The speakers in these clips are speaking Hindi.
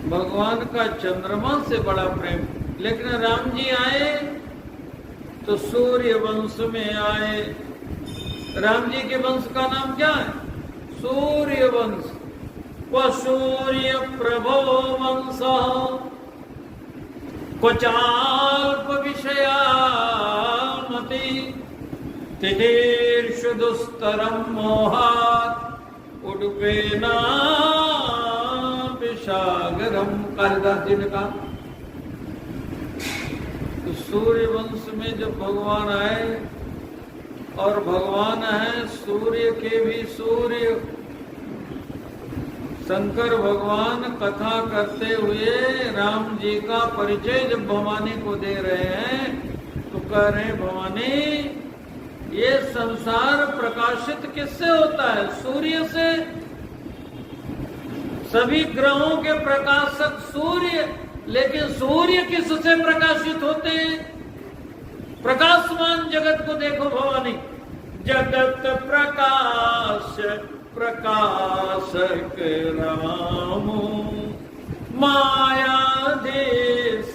भगवान का चंद्रमा से बड़ा प्रेम। लेकिन राम जी आए तो सूर्य वंश में आए। राम जी के वंश का नाम क्या है? सूर्य वंश। व सूर्य प्रभो वंश क्वचाल्प विषयामति तितीर्षु दुस्तरम मोहात् उडुपेना विशागरम। कालिदास जी ने कहा। तो सूर्य वंश में जब भगवान आए, और भगवान है सूर्य के भी सूर्य, शंकर भगवान कथा करते हुए राम जी का परिचय जब भवानी को दे रहे हैं तो कह रहे हैं, भवानी ये संसार प्रकाशित किससे होता है? सूर्य से। सभी ग्रहों के प्रकाशक सूर्य, लेकिन सूर्य किससे प्रकाशित होते हैं? प्रकाशमान जगत को देखो भवानी। जगत प्रकाश प्रकाशक राम मायाधीश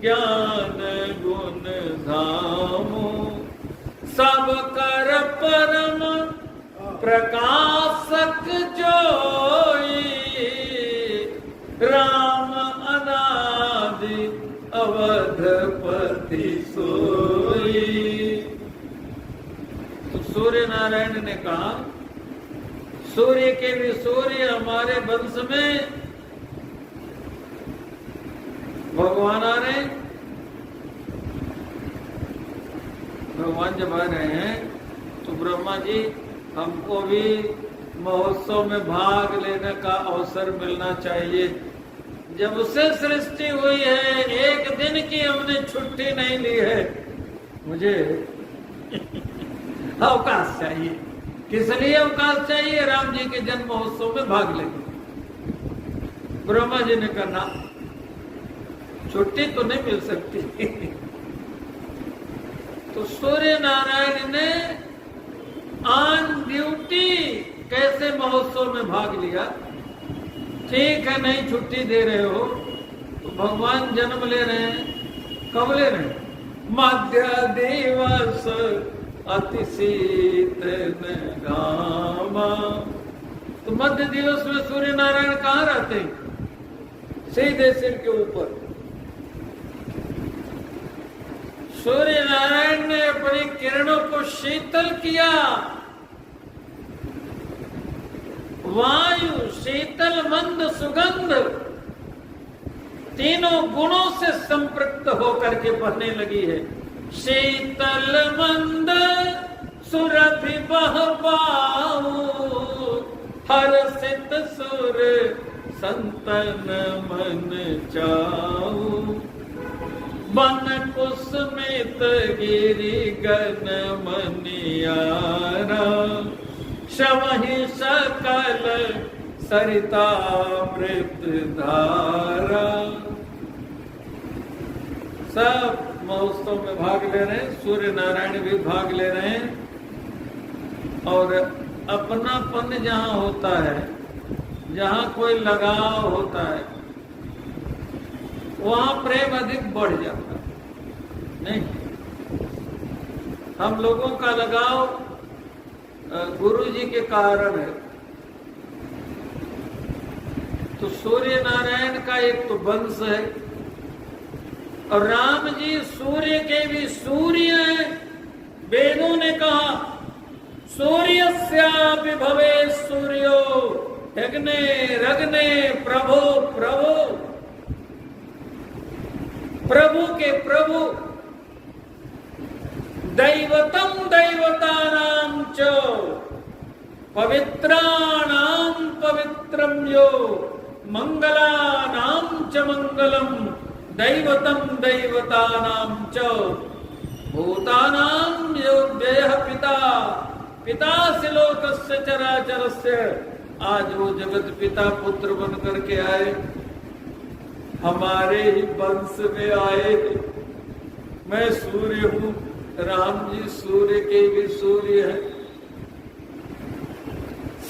ज्ञान गुण धाम सब कर परम प्रकाशक जोई राम अनादि अवधपति सोई। तो सूर्य नारायण ने कहा, सूर्य के भी सूर्य हमारे वंश में भगवान आ रहे। भगवान जब आ रहे हैं तो ब्रह्मा जी हमको भी महोत्सव में भाग लेने का अवसर मिलना चाहिए। जब से सृष्टि हुई है एक दिन की हमने छुट्टी नहीं ली है, मुझे अवकाश चाहिए। किस लिए अवकाश चाहिए? राम जी के जन्म महोत्सव में भाग लेंगे। ब्रह्मा जी ने कहा छुट्टी तो नहीं मिल सकती। तो सूर्य नारायण ने ऑन ड्यूटी कैसे महोत्सव में भाग लिया। ठीक है, नहीं छुट्टी दे रहे हो तो भगवान जन्म ले रहे हैं। कब ले रहे हैं? मध्य दिवस अति शीतल घामा। तो मध्य दिवस में सूर्य नारायण कहाँ रहते हैं? सीधे सिर के ऊपर। सूर्य नारायण ने अपनी किरणों को शीतल किया। वायु शीतल मंद सुगंध तीनों गुणों से संपृक्त होकर के बहने लगी है। शीतल मंद सुरभि बहबाऊ हर्षित सुर संतन मन चाऊ बन कुसुमित गिरि गण मनियारा शवहि सकल सरितामृत धारा। सब महोत्सव में भाग ले रहे हैं। सूर्य नारायण भी भाग ले रहे हैं। और अपनापन जहाँ होता है, जहाँ कोई लगाव होता है, वहाँ प्रेम अधिक बढ़ जाता है। नहीं, हम लोगों का लगाव गुरु जी के कारण है। तो सूर्य नारायण का एक तो वंश है, और राम जी सूर्य के भी सूर्य हैं। वेदों ने कहा सूर्यस्यापि भवे सूर्यो यज्ञे रग्ने प्रभो प्रभो। प्रभु के प्रभु दैवतम दैवतानां च पवित्राणां पवित्रं यो मंगलानां च मंगलम दैवतम दैवतानां च भूतानां यो व्ययः पिता पितासि लोकस्य चराचरस्य। आज वो जगत पिता पुत्र बन करके आए, हमारे ही वंश में आए। मैं सूर्य हूँ, राम जी सूर्य के भी सूर्य है।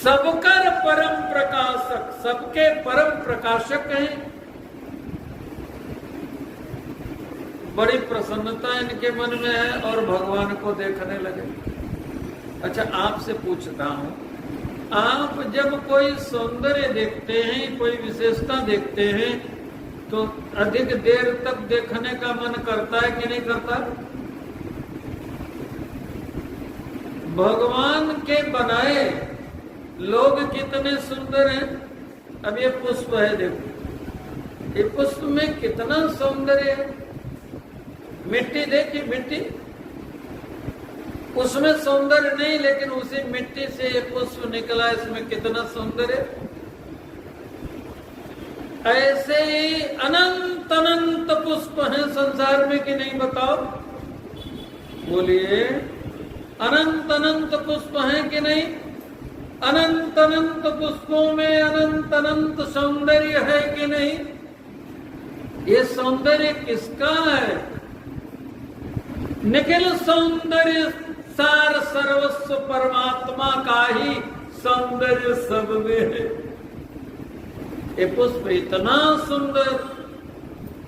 सबकर परम प्रकाशक, सबके परम प्रकाशक हैं। बड़ी प्रसन्नता इनके मन में है और भगवान को देखने लगे। अच्छा, आपसे पूछता हूं, आप जब कोई सौंदर्य देखते हैं, कोई विशेषता देखते हैं, तो अधिक देर तक देखने का मन करता है कि नहीं करता? भगवान के बनाए लोग कितने सुंदर हैं। अब ये पुष्प है, देखो, ये पुष्प में कितना सौंदर्य है। मिट्टी देखिए, मिट्टी, उसमें सौंदर्य नहीं, लेकिन उसी मिट्टी से ये पुष्प निकला, इसमें कितना सौंदर्य। ऐसे ही अनंत अनंत पुष्प हैं संसार में कि नहीं, बताओ, बोलिए, अनंत अनंत पुष्प हैं कि नहीं? अनंत अनंत पुष्पों में अनंत अनंत सौंदर्य है कि नहीं? ये सौंदर्य किसका है? निखिल सौंदर्य सार सर्वस्व परमात्मा का ही सौंदर्य सब में है। ये पुष्प इतना सुंदर,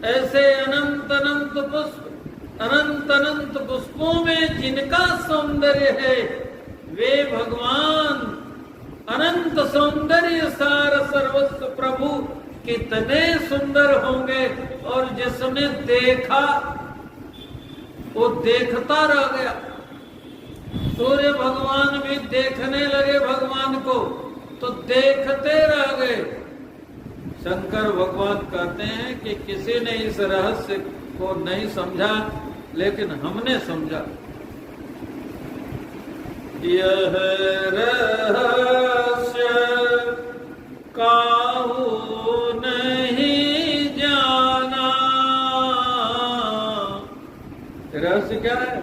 ऐसे अनंत अनंत पुष्प, अनंत अनंत पुष्पों में जिनका सौंदर्य है, वे भगवान अनंत सौंदर्य सार सर्वस्व प्रभु कितने सुंदर होंगे। और जिसने देखा वो देखता रह गया। सूर्य भगवान भी देखने लगे भगवान को, तो देखते रह गए। शंकर भगवान कहते हैं कि किसी ने इस रहस्य को नहीं समझा, लेकिन हमने समझा। यह रहस्य काहू नहीं जाना। रहस्य क्या है?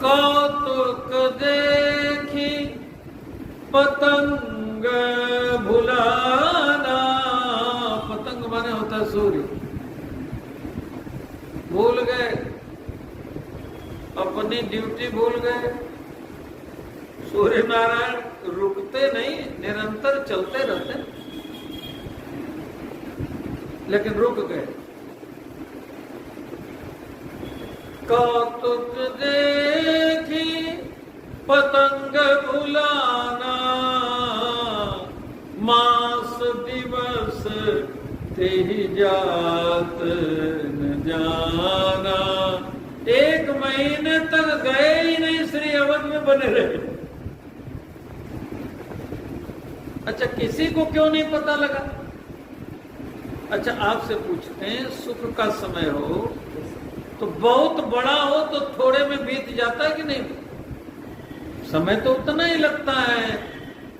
कौतुक देखी पतंग भुलाना। पतंग माने होता है सूर्य। भूल गए, अपनी ड्यूटी भूल गए। सूर्य नारायण रुकते नहीं, निरंतर चलते रहते, लेकिन रुक गए। कौतुक देखी पतंग भुलाना, मास दिवस तेहि जात न जाना। एक महीने तक गए ही नहीं, श्री अवध में बने रहे। अच्छा, किसी को क्यों नहीं पता लगा? अच्छा, आपसे पूछते हैं, सुख का समय हो तो बहुत बड़ा हो तो थोड़े में बीत जाता है कि नहीं? समय तो उतना ही लगता है,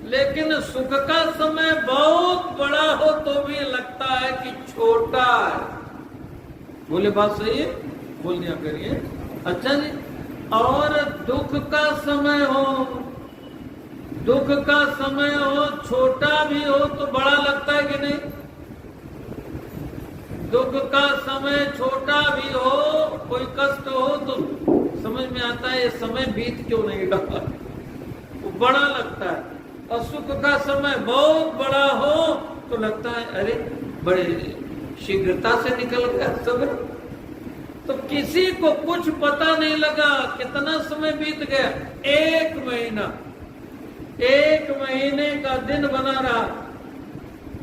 लेकिन सुख का समय बहुत बड़ा हो तो भी लगता है कि छोटा है। बोले बात सही है, बोल दिया करिए। अच्छा जी, और दुख का समय हो, दुख का समय हो, छोटा भी हो तो बड़ा लगता है कि नहीं? दुख का समय छोटा भी हो, कोई कष्ट हो तो समझ में आता है ये समय बीत क्यों नहीं रहा, वो बड़ा लगता है। और सुख का समय बहुत बड़ा हो तो लगता है अरे बड़े शीघ्रता से निकल गया समय। तो किसी को कुछ पता नहीं लगा कितना समय बीत गया। एक महीना, एक महीने का दिन बना रहा।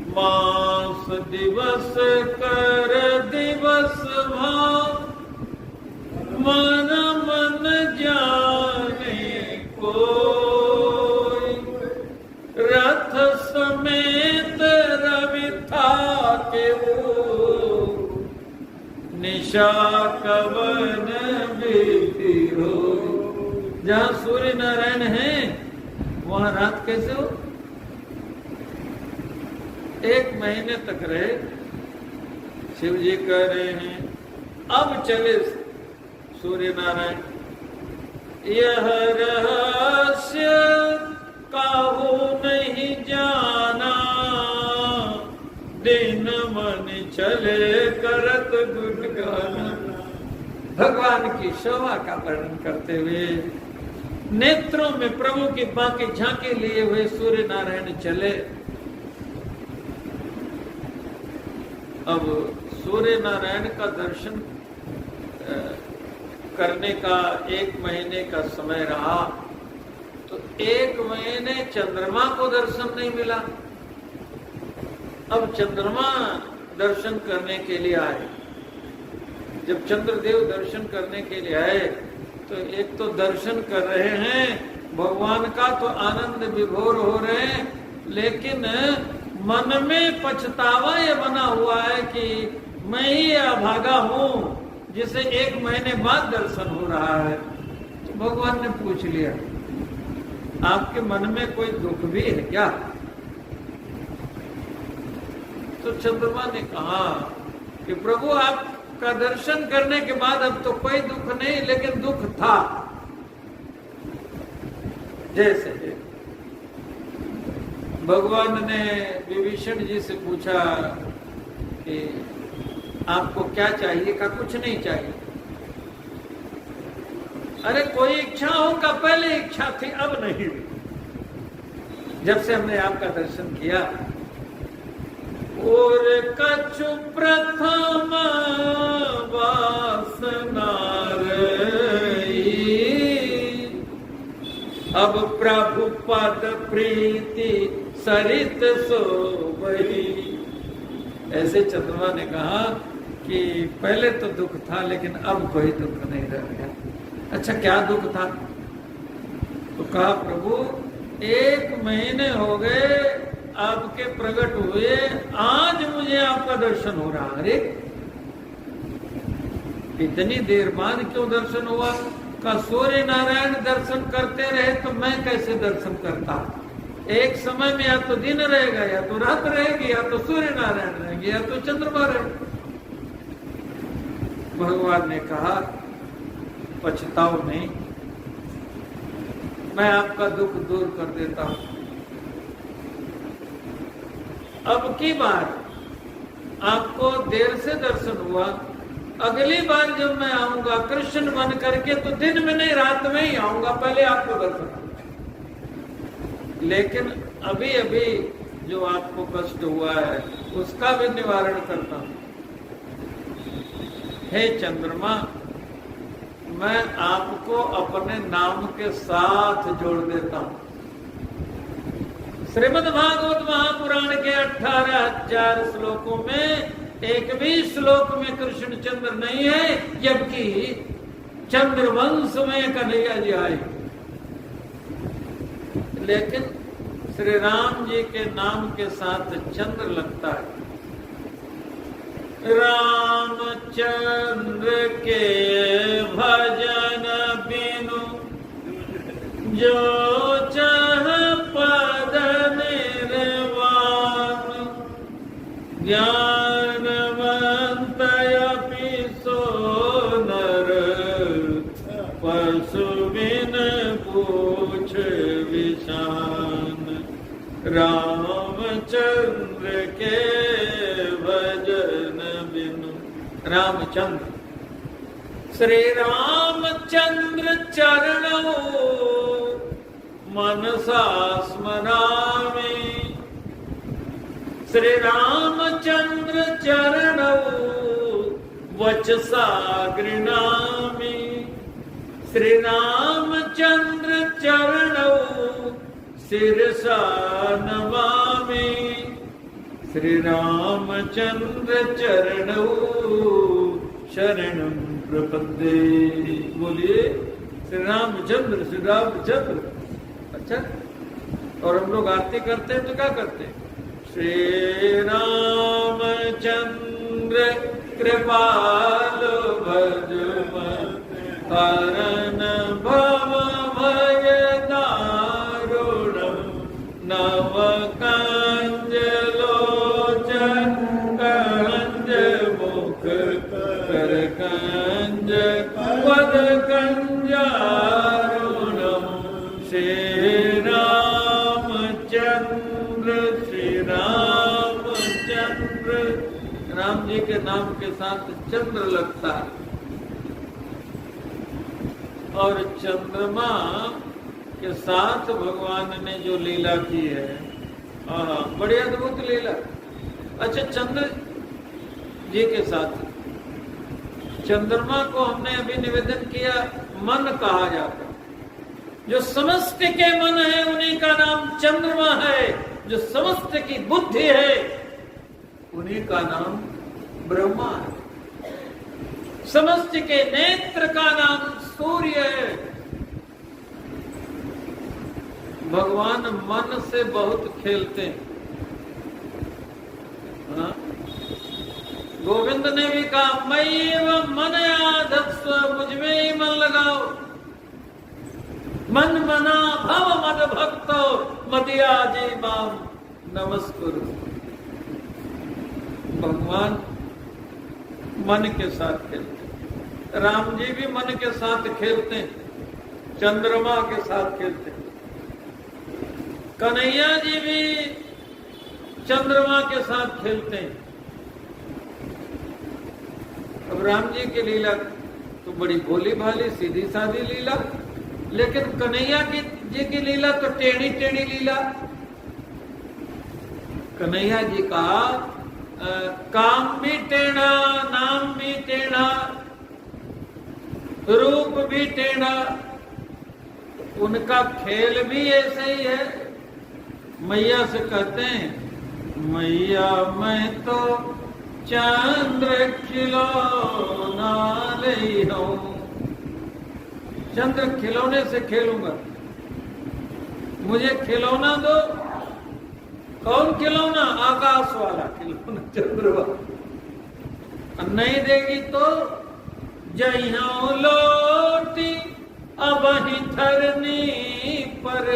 मास दिवस कर दिवस भाव, मन मन जाने कोई। रथ समेत रवि था के वो, निशा कवन बीती हो। जहाँ सूर्य नारायण है वहाँ रात कैसे हो? एक महीने तक रहे। शिव जी कह रहे हैं अब चले सूर्य नारायण। यह रहस्य काहू नहीं जाना, दिन मन चले करत गुणगाना। भगवान की शोभा का वर्णन करते हुए नेत्रों में प्रभु की बाकी झांकी लिए हुए सूर्य नारायण चले। अब सूर्य नारायण का दर्शन करने का 1 महीने का समय रहा, तो 1 महीने चंद्रमा को दर्शन नहीं मिला। अब चंद्रमा दर्शन करने के लिए आए। जब चंद्रदेव दर्शन करने के लिए आए तो एक तो दर्शन कर रहे हैं भगवान का, तो आनंद विभोर हो रहे हैं, लेकिन मन में पछतावा ये बना हुआ है कि मैं ही अभागा हूं जिसे 1 महीने बाद दर्शन हो रहा है। तो भगवान ने पूछ लिया, आपके मन में कोई दुख भी है क्या? तो चंद्रमा ने कहा कि प्रभु आपका दर्शन करने के बाद अब तो कोई दुख नहीं, लेकिन दुख था। जैसे भगवान ने विभीषण जी से पूछा कि आपको क्या चाहिए? का कुछ नहीं चाहिए। अरे कोई इच्छा हो का पहले इच्छा थी, अब नहीं। जब से हमने आपका दर्शन किया, और कछु प्रथम वासना रही, अब प्रभु पद प्रीति सरित सोबही। ऐसे चंद्रमा ने कहा कि पहले तो दुख था, लेकिन अब कोई दुख नहीं रह गया। अच्छा, क्या दुख था? तो कहा, प्रभु 1 महीने हो गए आपके प्रकट हुए, आज मुझे आपका दर्शन हो रहा। अरे इतनी देर बाद क्यों दर्शन हुआ? का सूर्य नारायण दर्शन करते रहे तो मैं कैसे दर्शन करता? एक समय में या तो दिन रहेगा, या तो रात रहेगी, या तो सूर्य नारायण रहेंगे, या तो चंद्रमा रहेगा। भगवान ने कहा, पछताओ नहीं, मैं आपका दुख दूर कर देता हूं। अब की बार आपको देर से दर्शन हुआ, अगली बार जब मैं आऊंगा कृष्ण बन करके तो दिन में नहीं, रात में ही आऊंगा, पहले आपको दर्शन। लेकिन अभी अभी जो आपको कष्ट हुआ है उसका भी निवारण करता हूं। हे चंद्रमा, मैं आपको अपने नाम के साथ जोड़ देता हूं। श्रीमद् भागवत महापुराण के 18,000 श्लोकों में एक भी श्लोक में कृष्ण चंद्र नहीं है, जबकि चंद्रवंश में कन्हैया जी आए। लेकिन श्री राम जी के नाम के साथ चंद्र लगता है। रामचंद्र के भजन बिनु जो चाह पद निर्वाण, ज्ञानवंत अपि सो नर, पशु बिन पूछ विषान। रामचंद्र के भजन बिनु। रामचंद्र, श्री रामचंद्र चरणों मनसा स्मरामि। श्री रामचंद्र चरणों वचसा गृणामि। श्री रामचंद्र चरणों शिरसा नमामि। श्री रामचंद्र चरणों शरणं प्रपद्ये। बोलिए श्री रामचंद्र, श्री रामचंद्र। अच्छा, और हम लोग आरती करते हैं तो क्या करते हैं? श्री रामचंद्र कृपालु भजमन, हरन भव भय दारुणम, नव कंज लोचन कंज मुख, कर कंज पद कंजारुणम। श्री रामचंद्र, श्री रामचंद्र। राम जी के नाम के साथ चंद्र लगता है, और चंद्रमा के साथ भगवान ने जो लीला की है, बड़ी अद्भुत लीला। अच्छा, चंद्र जी के साथ। चंद्रमा को हमने अभी निवेदन किया मन कहा जाता है। जो समस्त के मन है उन्हीं का नाम चंद्रमा है। जो समस्त की बुद्धि है उन्हीं का नाम ब्रह्मा है। समस्त के नेत्र का नाम सूर्य है। भगवान मन से बहुत खेलते हैं। हाँ? गोविंद ने भी कहा मयि एव मन आधत्स्व, मुझ में ही मन लगाओ। मन मना भव मद भक्तो मदियाजी माम नमस्कुरु। भगवान मन के साथ खेलते। राम जी भी मन के साथ खेलते हैं, चंद्रमा के साथ खेलते हैं। कन्हैया जी भी चंद्रमा के साथ खेलते हैं। अब राम जी की लीला तो बड़ी भोली भाली सीधी सादी लीला, लेकिन कन्हैया जी की लीला तो टेढ़ी टेढ़ी लीला। कन्हैया जी का काम भी टेढ़ा, नाम भी टेढ़ा, रूप भी टेढ़ा, उनका खेल भी ऐसे ही है। मैया से कहते हैं मैया मैं तो चंद्र खिलौना ले हूं, चंद्र खिलौने से खेलूंगा, मुझे खिलौना दो। कौन खिलौना? आकाश वाला खिलौना, चंद्र वाला। नहीं देगी तो जइयो लोटी अब ही धरनी पर,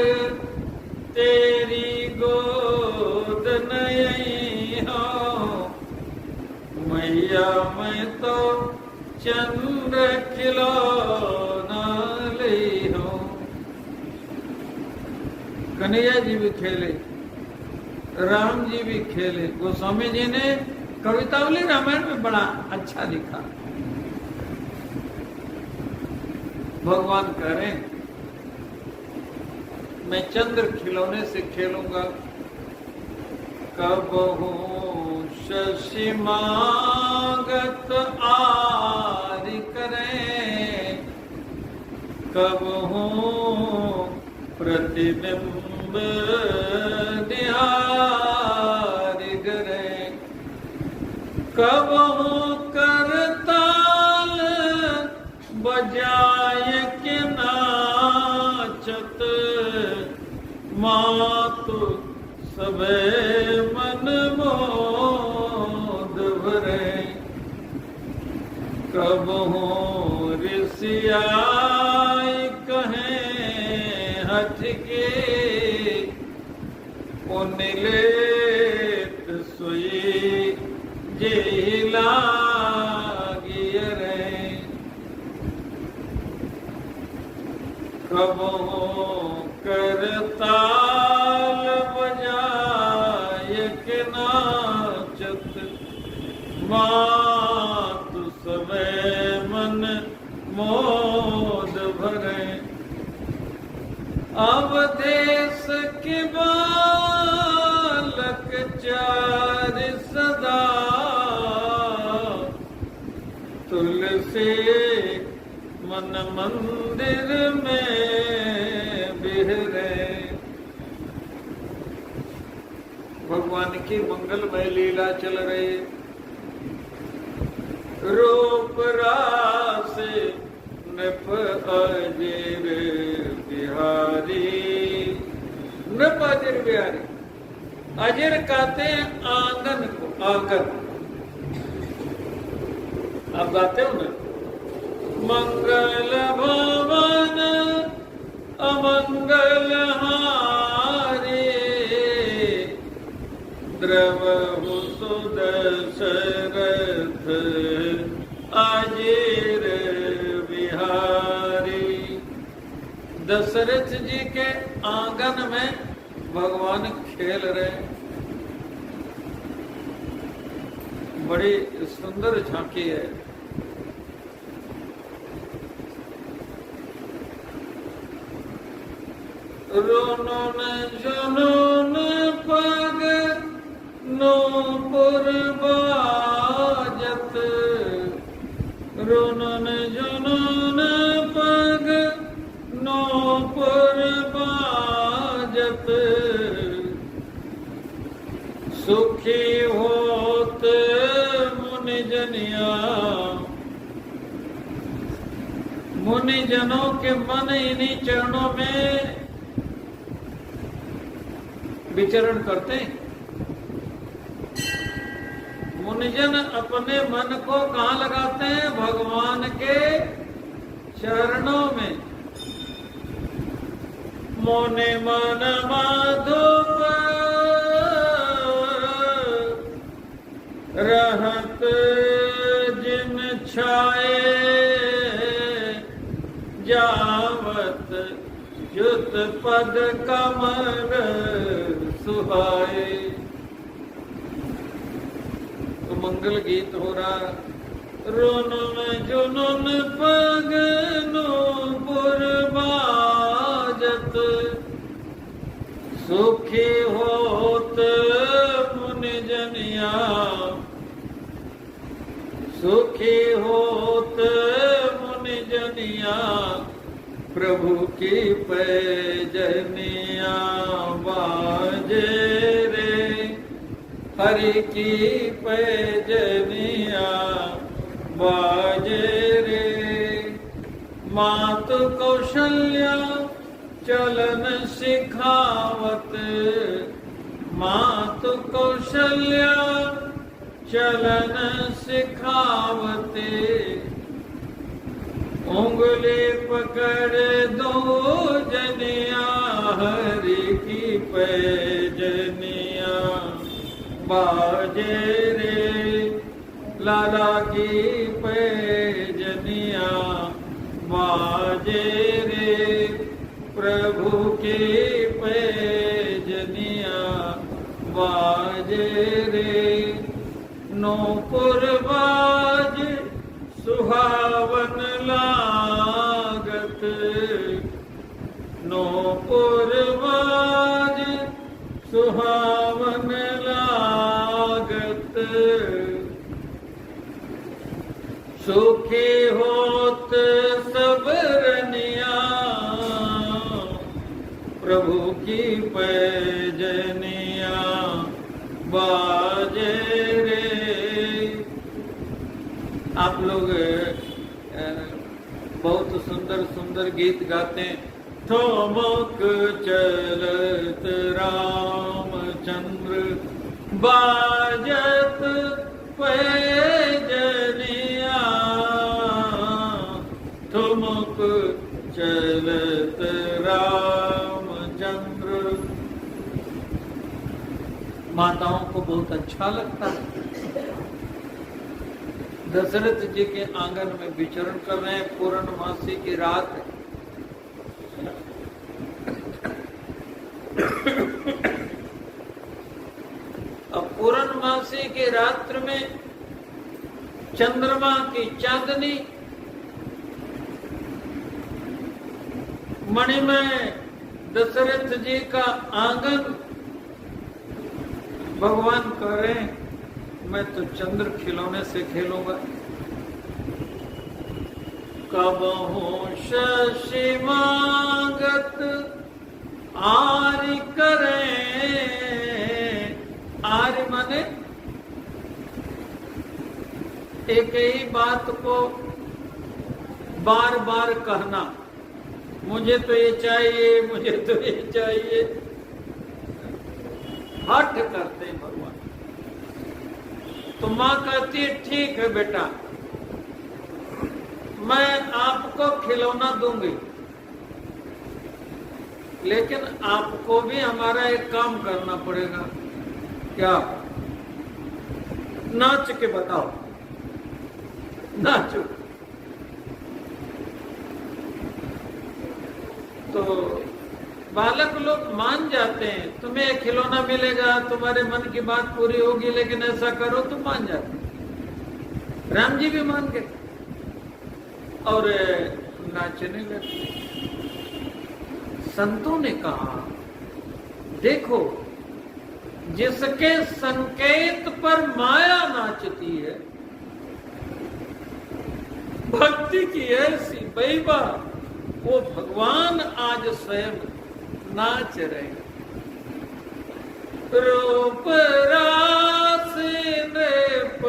तेरी गोद नहीं हो। मैया मैं तो चंद्र खिलौना ले हूं। कन्हैया जी भी खेले, राम जी भी खेले। गोस्वामी जी ने कवितावली रामायण में बड़ा अच्छा लिखा। भगवान कह रहे हैं मैं चंद्र खिलौने से खेलूंगा। कबहू शशि मागत आदि करें, कबहू प्रतिबिंब निहारी करें, कबहू करताल बजाय के नाचत, मातु सबे मन मोद भरे। कबहू ऋषियाई कहें हठ के, उनलेत सोई जेला गियरे। कबहू करताल बजाय के नाचत, मातु सबे मन मोद भरे। अवधेश के बालक चार सदा, तुलसी मन मंदिर में बिहरे। भगवान की मंगलमय लीला चल रही। रूप रास नृप अजिर बिहारी, नृप अजिर बिहारी। अजिर कहते हैं आंगन को, आंगन। आप गाते हो ना, मंगल भवन अमंगल हारे, द्रवहु सुदशरथ अजिर बिहारी। दशरथ जी के आंगन में भगवान खेल रहे। बड़ी सुंदर झांकी है। रोनन जुनून पग नूपुर बाजत रुनन जुनून पग नूपुर बाजत सुखी होत मुनिजनिया। मुनिजनों के मन इन्हीं चरणों में विचरण करते हैं। मुनिजन अपने मन को कहाँ लगाते हैं? भगवान के चरणों में। मोने मन माधुप रहत जिन छाए जावत जुत पद कमल सुहाए। तो मंगल गीत हो रहा। रुनुन जुनुन पग नूपुर बाजत सुखी होत मुनिजनिया। सुखी होत मुनिजनिया प्रभु की पैजनिया बाजे रे। हरि की पैजनिया बाजे रे। मातु कौशल्या चलन सिखावत मातु कौशल्या चलन सिखावते। उंगली पकड़ दो जनिया हरि की पैजनिया बाजे रे। लाला की पैजनिया बाजे रे। प्रभु की पैजनिया बाजे रे। नूपुर बाज सुहावन लागत नूपुर बाज सुहावन लागत। सुखी होत सब रनिया प्रभु की पैजनिया बाजे रे। आप लोग बहुत सुंदर सुंदर गीत गाते हैं। ठोमक चलत रामचंद्र बाजत पैजनिया। ठुमक चलत रामचंद्र। माताओं को बहुत अच्छा लगता है। दशरथ जी के आंगन में विचरण कर रहे हैं। पूर्णमासी की रात है। अब पूर्णमासी की रात्रि में चंद्रमा की चांदनी मणिमय दशरथ जी का आंगन भगवान कह रहे हैं मैं तो चंद्र खिलौने से खेलूंगा। कबहू शशि मांगत आर्य करें। आर्य माने एक ही बात को बार बार कहना। मुझे तो ये चाहिए, मुझे तो ये चाहिए। हठ करते हैं भगवान। तो माँ कहती है ठीक है बेटा, मैं आपको खिलौना दूंगी, लेकिन आपको भी हमारा एक काम करना पड़ेगा। क्या? नाच के बताओ। नाचो। तो बालक लोग मान जाते हैं, तुम्हें एक खिलौना मिलेगा, तुम्हारे मन की बात पूरी होगी, लेकिन ऐसा करो तो मान जाते हैं। राम जी भी मान गए और नाचने लगे। संतों ने कहा देखो जिसके संकेत पर माया नाचती है, भक्ति की ऐसी बैबा, वो भगवान आज स्वयं नाच रहे। रूप रास नृप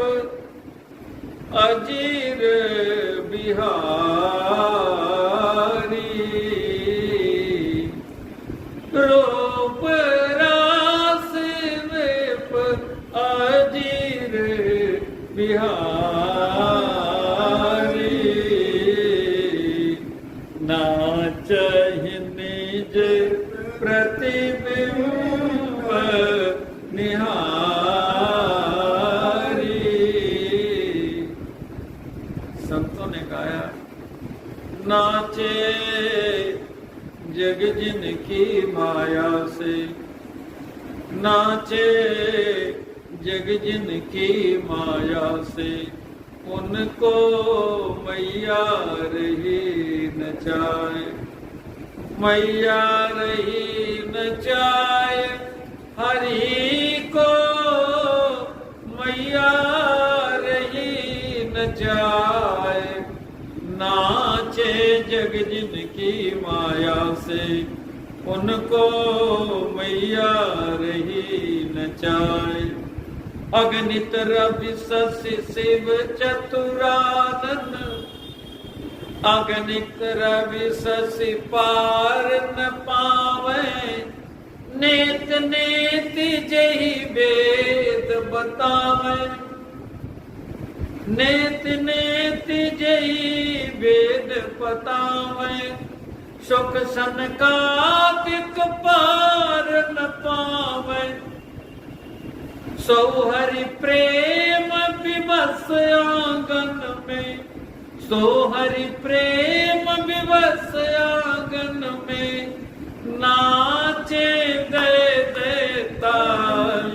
अजीर बिहारी, रूप रास नृप अजीर बिहारी, नाचहि निज प्रतिबिंब निहारी। संतों ने गाया, नाचे जग जिन की माया से, नाचे जग जिन की माया से, उनको मैया रही नचाए, मैया रही नचाए, हरि को मैया रही नचाए, नाचे जग जिन की माया से, उनको मैया रही नचाए। अगणित रवि शशि शिव चतुरानन, अगणित रवि शशि पार न पावे, नेत नेत जही वेद बतावे, नेत नेत जही वेद बतावे, सुख सनकादिक पार न पावे, सो हरि प्रेम विवश आंगन में, सो हरि प्रेम विवश आंगन में, नाचे गए दे ताल,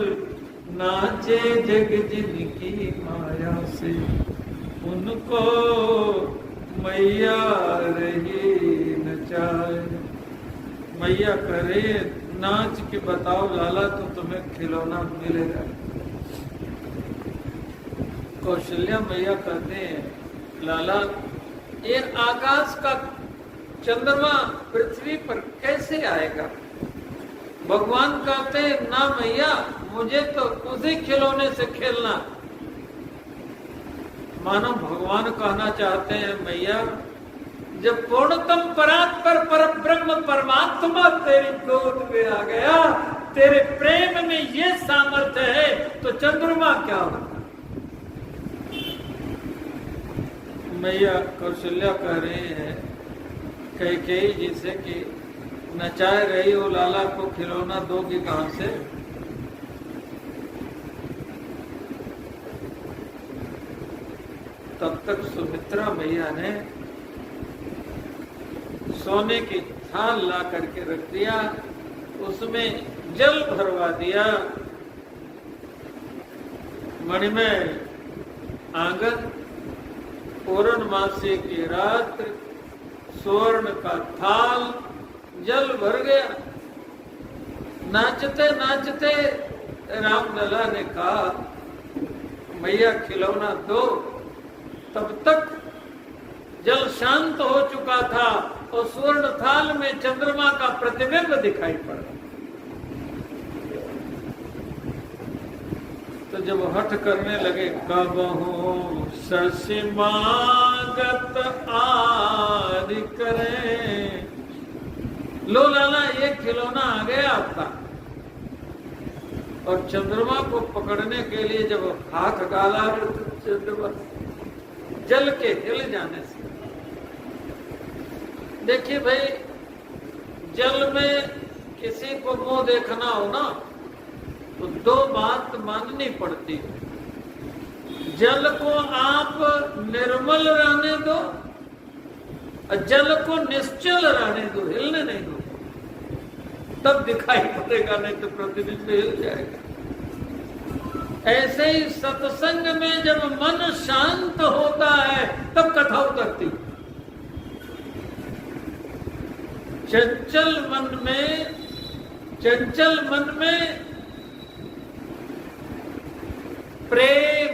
नाचे जग जिन की माया से, उनको मैया रही नचाए। मैया करे नाच के बताओ लाला तो तुम्हें खिलौना मिलेगा। कौशल्या मैया कहते हैं, लाला ये आकाश का चंद्रमा पृथ्वी पर कैसे आएगा? भगवान कहते हैं, ना मैया, मुझे तो उसी खिलौने से खेलना। मानो भगवान कहना चाहते हैं, मैया जब पूर्णतम परात्पर पर ब्रह्म परमात्मा तेरी गोद में आ गया, तेरे प्रेम में ये सामर्थ्य है, तो चंद्रमा क्या होगा? मैया कौशल्या कह रहे हैं कैकेयी जी से कि नचाए रही हो लाला को, खिलौना दोगी कहां से? तब तक सुमित्रा मैया ने सोने की थाल ला करके रख दिया, उसमें जल भरवा दिया, मणिमय आंगन, पूर्णमासी की रात, स्वर्ण का थाल, जल भर गया। नाचते नाचते रामलला ने कहा, मैया खिलौना दो। तब तक जल शांत हो चुका था और स्वर्ण थाल में चंद्रमा का प्रतिबिंब दिखाई पड़ा। तो जब हठ करने लगे, कबहू शशि मागत आदि करें, लो लाला ये खिलौना आ गया आपका। और चंद्रमा को पकड़ने के लिए जब हाथ डाला, चंद्रमा जल के हिल जाने से, देखिए भाई, जल में किसी को मुंह देखना हो ना, तो दो बात माननी पड़ती है। जल को आप निर्मल रहने दो और जल को निश्चल रहने दो, हिलने नहीं दो, तब दिखाई पड़ेगा, नहीं तो प्रतिबिंब हिल जाएगा। ऐसे ही सत्संग में जब मन शांत होता है तब कथा उतरती। चंचल मन में प्रेम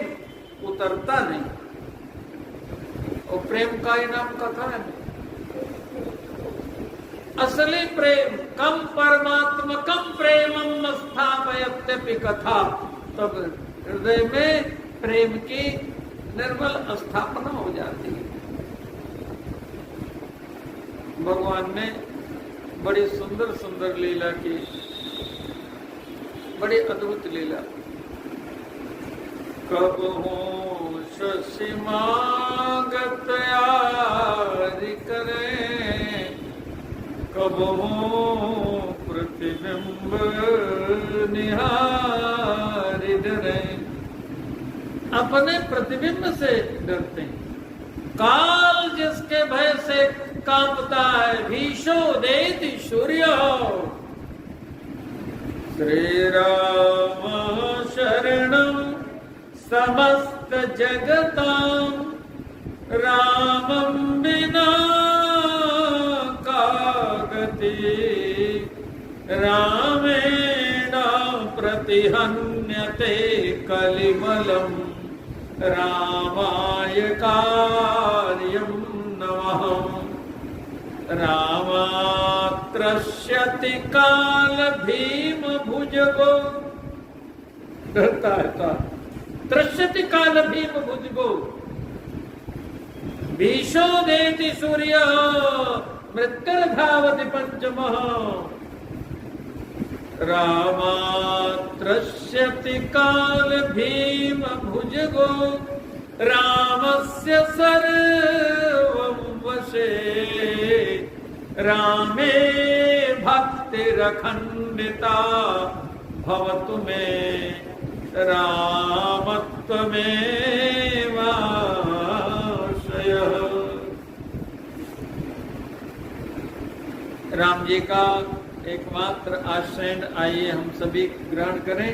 उतरता नहीं, और प्रेम का ही नाम कथा है। असली प्रेम कम परमात्मा कम प्रेमम स्थापयत्यपि कथा, तब हृदय में प्रेम की निर्मल स्थापना हो जाती है। भगवान ने बड़ी सुंदर सुंदर लीला की, बड़ी अद्भुत लीला। कब हो शशि मागत यारी करे, कब हो प्रतिबिंब निहारी डरे। अपने प्रतिबिंब से डरते हैं। काल जिसके भय से कांपता है, भीषो देति सूर्य। श्री राम शरणं समस्त जगतां, रामं विना का गति, रामेण प्रतिहन्यते कलिमलं, रामाय कार्यं नमः। रामात्रस्यति काल भीम भुजगो, डरता है त्रस्यति काल भीम भुजगो, भीषो देति सूर्य मृत्युर्धावति पंचमः। रामात्रस्यति काल भीम भुजगो, रामस्य सर्वं वशे, रामे भक्तिरखण्डिता भवतु मे, रामत्वमेवाश्रयः। राम जी का एकमात्र आश्रय आइए हम सभी ग्रहण करें।